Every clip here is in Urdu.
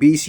20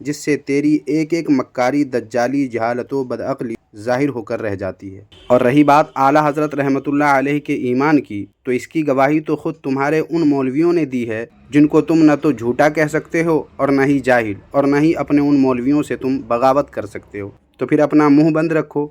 جس سے تیری ایک ایک مکاری، دجالی، جہالت و بدعقلی ظاہر ہو کر رہ جاتی ہے۔ اور رہی بات اعلیٰ حضرت رحمۃ اللہ علیہ کے ایمان کی، تو اس کی گواہی تو خود تمہارے ان مولویوں نے دی ہے جن کو تم نہ تو جھوٹا کہہ سکتے ہو اور نہ ہی جاہل، اور نہ ہی اپنے ان مولویوں سے تم بغاوت کر سکتے ہو۔ تو پھر اپنا منہ بند رکھو،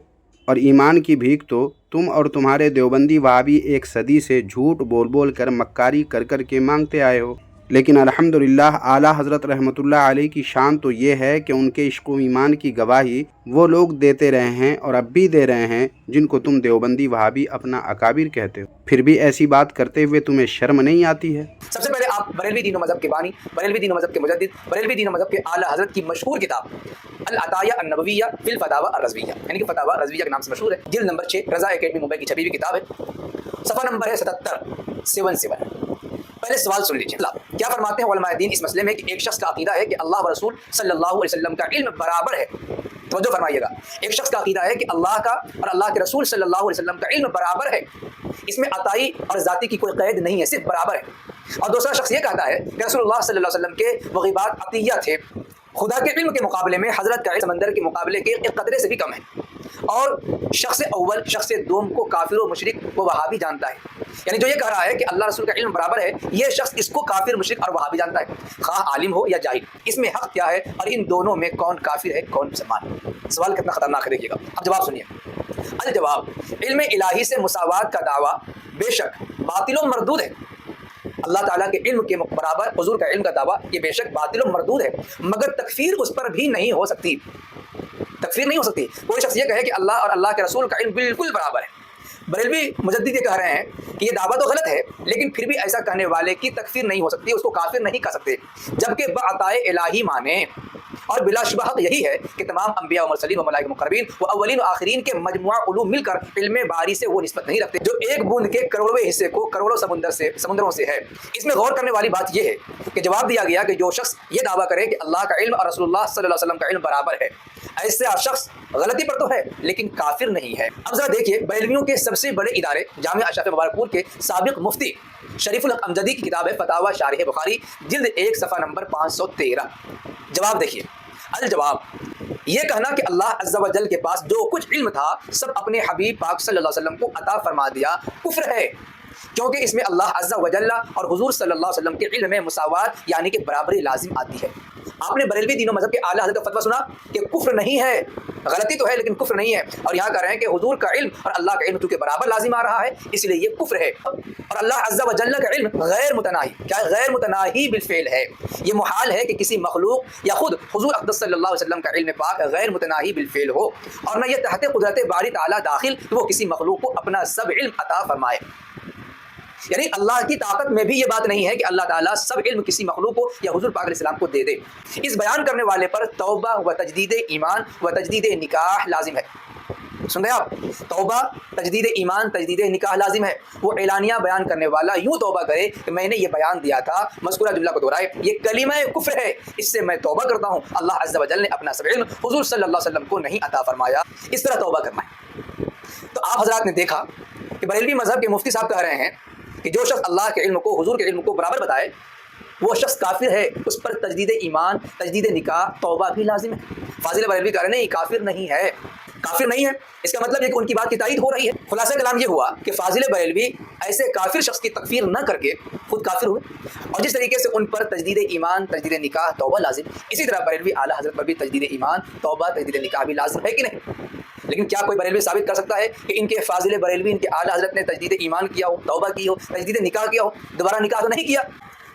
اور ایمان کی بھیک تو تم اور تمہارے دیوبندی وہابی ایک صدی سے جھوٹ بول بول کر، مکاری کر کر کے مانگتے آئے ہو۔ لیکن الحمدللہ اعلیٰ حضرت رحمۃ اللہ علیہ کی شان تو یہ ہے کہ ان کے عشق و ایمان کی گواہی وہ لوگ دیتے رہے ہیں اور اب بھی دے رہے ہیں جن کو تم دیوبندی وہابی اپنا اکابر کہتے ہو۔ پھر بھی ایسی بات کرتے ہوئے تمہیں شرم نہیں آتی ہے؟ سب سے پہلے آپ بریلوی دین و مذہب کے بانی، بریلوی دین و مذہب کے مجدد، بریلوی دین و مذہب کے اعلیٰ حضرت کی مشہور کتاب العطایہ النبویہ فی الفتاوی الرضویہ، یعنی کہ فتاوی رضویہ کے نام سے مشہور ہے، جلد نمبر 6، رضا اکیڈمی ممبئی کی چھپی ہوئی کتاب ہے، صفحہ نمبر ہے 77 پہلے سوال سن لیجیے۔ کیا فرماتے ہیں علماء دین اس مسئلے میں کہ ایک شخص کا عقیدہ ہے کہ اللہ و رسول صلی اللہ علیہ وسلم کا علم برابر ہے۔ توجہ فرمائیے گا، ایک شخص کا عقیدہ ہے کہ اللہ کا اور اللہ کے رسول صلی اللہ علیہ وسلم کا علم برابر ہے، اس میں عطائی اور ذاتی کی کوئی قید نہیں ہے، صرف برابر ہے۔ اور دوسرا شخص یہ کہتا ہے کہ رسول اللہ صلی اللہ علیہ وسلم کے وغیبات عطیہ تھے، خدا کے علم کے مقابلے میں حضرت کا علم سمندر کے مقابلے کے ایک قطرے سے بھی کم ہے۔ اور شخص اول شخص دوم کو کافر و مشرک و وہابی جانتا ہے، یعنی جو یہ کہہ رہا ہے کہ اللہ رسول کا علم برابر ہے، یہ شخص اس کو کافر، مشرک اور وہابی جانتا ہے، خواہ عالم ہو یا جاہل۔ اس میں حق کیا ہے اور ان دونوں میں کون کافر ہے کون مسلمان ہے؟ سوال کتنا خطرناک ہے دیکھیے گا۔ اب جواب سنیے۔ الجواب، علم الہی سے مساوات کا دعویٰ بے شک باطل و مردود ہے۔ اللہ تعالیٰ کے علم کے برابر حضور کا علم کا دعویٰ یہ بے شک باطل و مردود ہے، مگر تکفیر اس پر بھی نہیں ہو سکتی، تکفیر نہیں ہو سکتی۔ کوئی شخص یہ کہے کہ اللہ اور اللہ کے رسول کا علم بالکل برابر ہے۔ بریلوی مجدد یہ کہہ رہے ہیں کہ یہ دعویٰ تو غلط ہے، لیکن پھر بھی ایسا کہنے والے کی تکفیر نہیں ہو سکتی، اس کو کافر نہیں کہہ سکتے، جبکہ بعطائے الہی مانے۔ اور بلا شبہ حق یہی ہے کہ تمام انبیاء و مرسلین و ملائکہ مقربین و اولین و آخرین کے مجموعہ علوم مل کر علم باری سے وہ نسبت نہیں رکھتے جو ایک بوند کے کروڑویں حصے کو کروڑوں سمندروں سے ہے۔ اس میں غور کرنے والی بات یہ ہے کہ جواب دیا گیا کہ جو شخص یہ دعویٰ کرے کہ اللہ کا علم اور رسول اللہ صلی اللہ علیہ وسلم کا علم برابر ہے، ایسے شخص غلطی پر تو ہے لیکن کافر نہیں ہے۔ اب ذرا دیکھیے، بریلویوں کے سب سے بڑے ادارے جامعہ اشراف مبارک پور کے سابق مفتی شریف الحق امجدی کی کتاب ہے فتاوی شارح بخاری، جلد 1، صفحہ نمبر 513۔ جواب دیکھیے۔ الجواب، یہ کہنا کہ اللہ عز و جل کے پاس جو کچھ علم تھا سب اپنے حبیب پاک صلی اللہ علیہ وسلم کو عطا فرما دیا، کفر ہے، کیونکہ اس میں اللہ عز و جل اور حضور صلی اللہ علیہ وسلم کے علم میں مساوات یعنی کہ برابری لازم آتی ہے۔ آپ نے بریلوی دین و مذہب کے اعلیٰ حضرت کا فتویٰ سنا کہ کفر نہیں ہے، غلطی تو ہے لیکن کفر نہیں ہے، اور یہاں کہہ رہے ہیں کہ حضور کا علم اور اللہ کا علم چونکہ برابر لازم آ رہا ہے اس لیے یہ کفر ہے۔ اور اللہ عز و جل کا علم غیر متناہی، کیا غیر متناہی بالفعل ہے، یہ محال ہے کہ کسی مخلوق یا خود حضور اقدس صلی اللہ علیہ وسلم کا علم پاک غیر متناہی بالفعل ہو، اور نہ یہ تحت قدرت باری تعالیٰ داخل کہ وہ کسی مخلوق کو اپنا سب علم عطا فرمائے۔ یعنی اللہ کی طاقت میں بھی یہ بات نہیں ہے کہ اللہ تعالیٰ سب علم کسی مخلوق کو یا حضور پاک علیہ السلام کو دے دے۔ اس بیان کرنے والے پر توبہ و تجدید ایمان و تجدید نکاح لازم ہے۔ سن رہے آپ؟ توبہ، تجدید ایمان، تجدید نکاح لازم ہے۔ وہ اعلانیہ بیان کرنے والا یوں توبہ کرے کہ میں نے یہ بیان دیا تھا، مذکورہ جملہ کو دہرائے، یہ کلمہ کفر ہے، اس سے میں توبہ کرتا ہوں، اللہ عز و جل نے اپنا سب علم حضور صلی اللہ علیہ وسلم کو نہیں عطا فرمایا، اس طرح توبہ کرنا ہے۔ تو آپ حضرات نے دیکھا کہ بریلوی مذہب کے مفتی صاحب کہہ رہے ہیں کہ جو شخص اللہ کے علم کو حضور کے علم کو برابر بتائے وہ شخص کافر ہے، اس پر تجدید ایمان، تجدید نکاح، توبہ بھی لازم ہے۔ فاضل بریلوی کہہ رہے ہیں یہ کافر نہیں ہے، کافر نہیں ہے، اس کا مطلب ہے کہ ان کی بات کی تائید ہو رہی ہے۔ خلاصہ کلام یہ ہوا کہ فاضل بریلوی ایسے کافر شخص کی تکفیر نہ کر کے خود کافر ہوئے، اور جس طریقے سے ان پر تجدید ایمان، تجدید نکاح، توبہ لازم، اسی طرح بریلوی اعلیٰ حضرت پر بھی تجدید ایمان، توبہ، تجدید نکاح بھی لازم ہے کہ نہیں؟ لیکن کیا کوئی بریلوی ثابت کر سکتا ہے کہ ان کے فاضل بریلوی، ان کے اعلیٰ حضرت نے تجدید ایمان کیا ہو، توبہ کی ہو، تجدید نکاح کیا ہو؟ دوبارہ نکاح تو نہیں کیا۔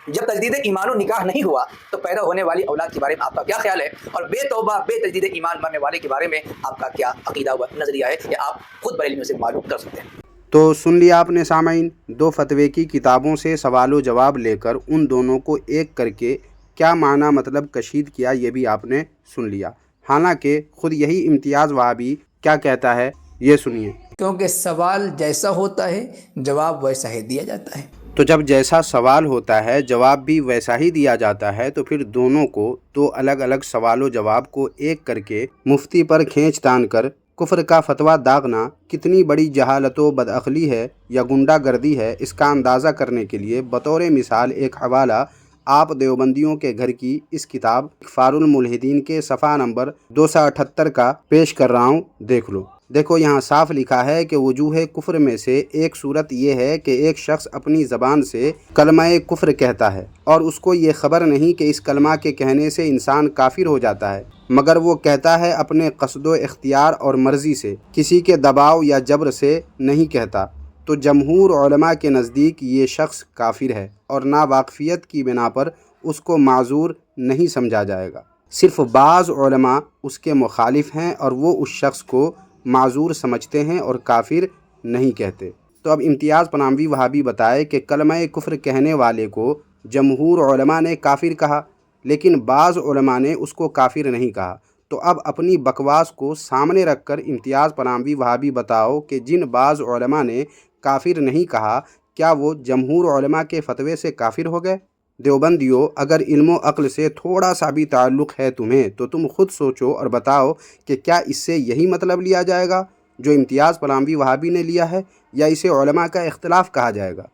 جب تجدید ایمان و نکاح نہیں ہوا تو پیدا ہونے والی اولاد کے بارے میں آپ کا کیا خیال ہے؟ اور بے توبہ، بے تجدید ایمان مرنے والے کے بارے میں آپ کا کیا عقیدہ و نظریہ ہے؟ یہ آپ خود بریلویوں سے معلوم کر سکتے ہیں۔ تو سن لیا آپ نے سامعین، دو فتوے کی کتابوں سے سوال و جواب لے کر ان دونوں کو ایک کر کے کیا معنی مطلب کشید کیا یہ بھی آپ نے سن لیا۔ حالانکہ خود یہی امتیاز وہابی کیا کہتا ہے یہ سنیے۔ کیونکہ سوال جیسا ہوتا ہے جواب ویسا ہی دیا جاتا ہے۔ تو جب جیسا سوال ہوتا ہے جواب بھی ویسا ہی دیا جاتا ہے، تو پھر دونوں کو دو الگ الگ سوال و جواب کو ایک کر کے مفتی پر کھینچ تان کر کفر کا فتویٰ داغنا کتنی بڑی جہالت و بدعقلی ہے یا گنڈا گردی ہے، اس کا اندازہ کرنے کے لیے بطور مثال ایک حوالہ آپ دیوبندیوں کے گھر کی اس کتاب اکفار الملحدین کے صفحہ نمبر 278 کا پیش کر رہا ہوں، دیکھ لو۔ دیکھو یہاں صاف لکھا ہے کہ وجوہ کفر میں سے ایک صورت یہ ہے کہ ایک شخص اپنی زبان سے کلمہ کفر کہتا ہے اور اس کو یہ خبر نہیں کہ اس کلمہ کے کہنے سے انسان کافر ہو جاتا ہے، مگر وہ کہتا ہے اپنے قصد و اختیار اور مرضی سے، کسی کے دباؤ یا جبر سے نہیں کہتا، تو جمہور علماء کے نزدیک یہ شخص کافر ہے اور ناواقفیت کی بنا پر اس کو معذور نہیں سمجھا جائے گا۔ صرف بعض علماء اس کے مخالف ہیں اور وہ اس شخص کو معذور سمجھتے ہیں اور کافر نہیں کہتے۔ تو اب امتیاز پناہوی وہابی بتائے کہ کلمہ کفر کہنے والے کو جمہور علماء نے کافر کہا، لیکن بعض علماء نے اس کو کافر نہیں کہا۔ تو اب اپنی بکواس کو سامنے رکھ کر امتیاز پناہوی وہابی بتاؤ کہ جن بعض علماء نے کافر نہیں کہا، کیا وہ جمہور علماء کے فتوے سے کافر ہو گئے؟ دیوبندیوں، اگر علم و عقل سے تھوڑا سا بھی تعلق ہے تمہیں تو تم خود سوچو اور بتاؤ کہ کیا اس سے یہی مطلب لیا جائے گا جو امتیاز پناہوی وہابی نے لیا ہے، یا اسے علماء کا اختلاف کہا جائے گا؟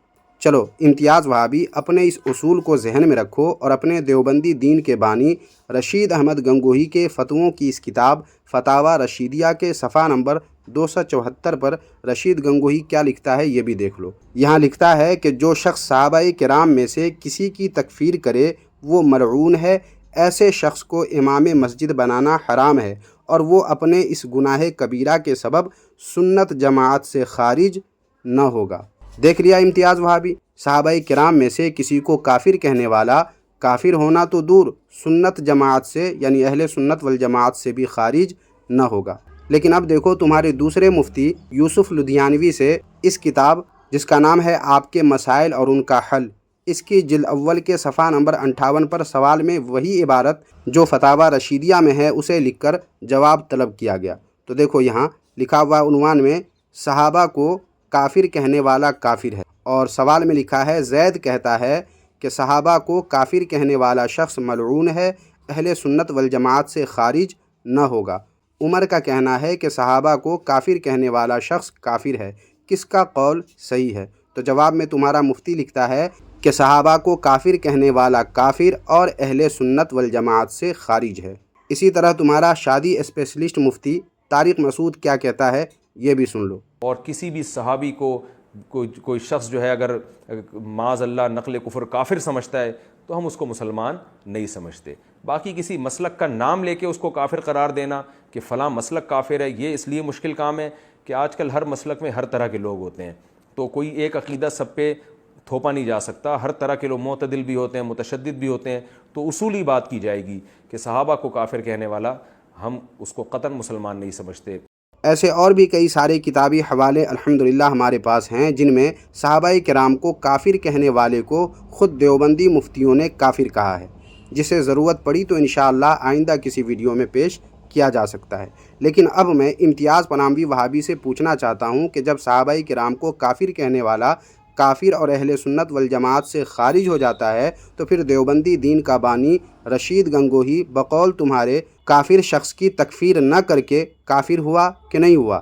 چلو امتیاز وہابی اپنے اس اصول کو ذہن میں رکھو اور اپنے دیوبندی دین کے بانی رشید احمد گنگوہی کے فتووں کی اس کتاب فتاوی رشیدیہ کے صفحہ نمبر 274 پر رشید گنگوہی کیا لکھتا ہے یہ بھی دیکھ لو۔ یہاں لکھتا ہے کہ جو شخص صحابہ کرام میں سے کسی کی تکفیر کرے وہ ملعون ہے، ایسے شخص کو امام مسجد بنانا حرام ہے اور وہ اپنے اس گناہ کبیرہ کے سبب سنت جماعت سے خارج نہ ہوگا۔ دیکھ لیا امتیاز وہابی، صحابہ کرام میں سے کسی کو کافر کہنے والا کافر ہونا تو دور، سنت جماعت سے یعنی اہل سنت والجماعت سے بھی خارج نہ ہوگا۔ لیکن اب دیکھو تمہارے دوسرے مفتی یوسف لدھیانوی سے اس کتاب جس کا نام ہے آپ کے مسائل اور ان کا حل، اس کی جلد اول کے صفحہ نمبر 58 پر سوال میں وہی عبارت جو فتاوی رشیدیہ میں ہے اسے لکھ کر جواب طلب کیا گیا۔ تو دیکھو یہاں لکھا ہوا عنوان میں صحابہ کو کافر کہنے والا کافر ہے، اور سوال میں لکھا ہے زید کہتا ہے کہ صحابہ کو کافر کہنے والا شخص ملعون ہے، اہل سنت والجماعت سے خارج نہ ہوگا۔ عمر کا کہنا ہے کہ صحابہ کو کافر کہنے والا شخص کافر ہے، کس کا قول صحیح ہے؟ تو جواب میں تمہارا مفتی لکھتا ہے کہ صحابہ کو کافر کہنے والا کافر اور اہل سنت والجماعت سے خارج ہے۔ اسی طرح تمہارا شادی اسپیشلسٹ مفتی طارق مسعود کیا کہتا ہے یہ بھی سن لو۔ اور کسی بھی صحابی کو کوئی شخص جو ہے اگر معاذ اللہ نقل کفر کافر سمجھتا ہے تو ہم اس کو مسلمان نہیں سمجھتے۔ باقی کسی مسلک کا نام لے کے اس کو کافر قرار دینا کہ فلاں مسلک کافر ہے، یہ اس لیے مشکل کام ہے کہ آج کل ہر مسلک میں ہر طرح کے لوگ ہوتے ہیں، تو کوئی ایک عقیدہ سب پہ تھوپا نہیں جا سکتا، ہر طرح کے لوگ معتدل بھی ہوتے ہیں، متشدد بھی ہوتے ہیں، تو اصولی بات کی جائے گی کہ صحابہ کو کافر کہنے والا ہم اس کو قطعاً مسلمان نہیں سمجھتے۔ ایسے اور بھی کئی سارے کتابی حوالے الحمدللہ ہمارے پاس ہیں جن میں صحابہ کرام کو کافر کہنے والے کو خود دیوبندی مفتیوں نے کافر کہا ہے، جسے ضرورت پڑی تو انشاءاللہ آئندہ کسی ویڈیو میں پیش کیا جا سکتا ہے۔ لیکن اب میں امتیاز پناہوی وہابی سے پوچھنا چاہتا ہوں کہ جب صحابہ کرام کو کافر کہنے والا کافر اور اہل سنت والجماعت سے خارج ہو جاتا ہے تو پھر دیوبندی دین کا بانی رشید گنگوہی بقول تمہارے کافر شخص کی تکفیر نہ کر کے کافر ہوا کہ نہیں ہوا؟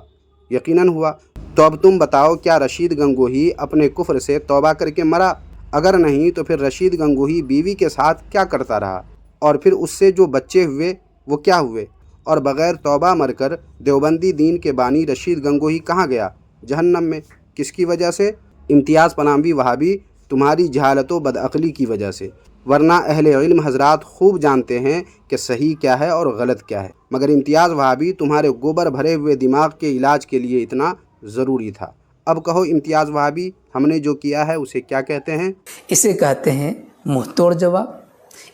یقیناً ہوا۔ تو اب تم بتاؤ کیا رشید گنگوہی اپنے کفر سے توبہ کر کے مرا؟ اگر نہیں تو پھر رشید گنگوہی بیوی کے ساتھ کیا کرتا رہا؟ اور پھر اس سے جو بچے ہوئے وہ کیا ہوئے؟ اور بغیر توبہ مر کر دیوبندی دین کے بانی رشید گنگوہی کہاں گیا؟ جہنم میں۔ کس کی وجہ سے؟ امتیاز پناہوی وہابی تمہاری جہالت و بدعقلی کی وجہ سے، ورنہ اہل علم حضرات خوب جانتے ہیں کہ صحیح کیا ہے اور غلط کیا ہے، مگر امتیاز وہابی تمہارے گوبر بھرے ہوئے دماغ کے علاج کے لیے اتنا ضروری تھا۔ اب کہو امتیاز وہابی ہم نے جو کیا ہے اسے کیا کہتے ہیں؟ اسے کہتے ہیں منہ توڑ جواب،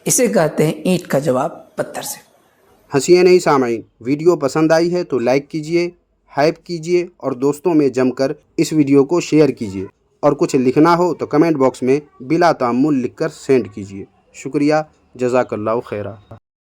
اسے کہتے ہیں اینٹ کا جواب پتھر سے۔ ہنسیے نہیں سامعین، ویڈیو پسند آئی ہے تو لائک کیجئے، ہائپ کیجئے اور دوستوں میں جم کر اس ویڈیو کو شیئر کیجئے، اور کچھ لکھنا ہو تو کمنٹ باکس میں بلا تعمل لکھ کر سینڈ کیجئے۔ شکریہ، جزاک اللہ خیرہ۔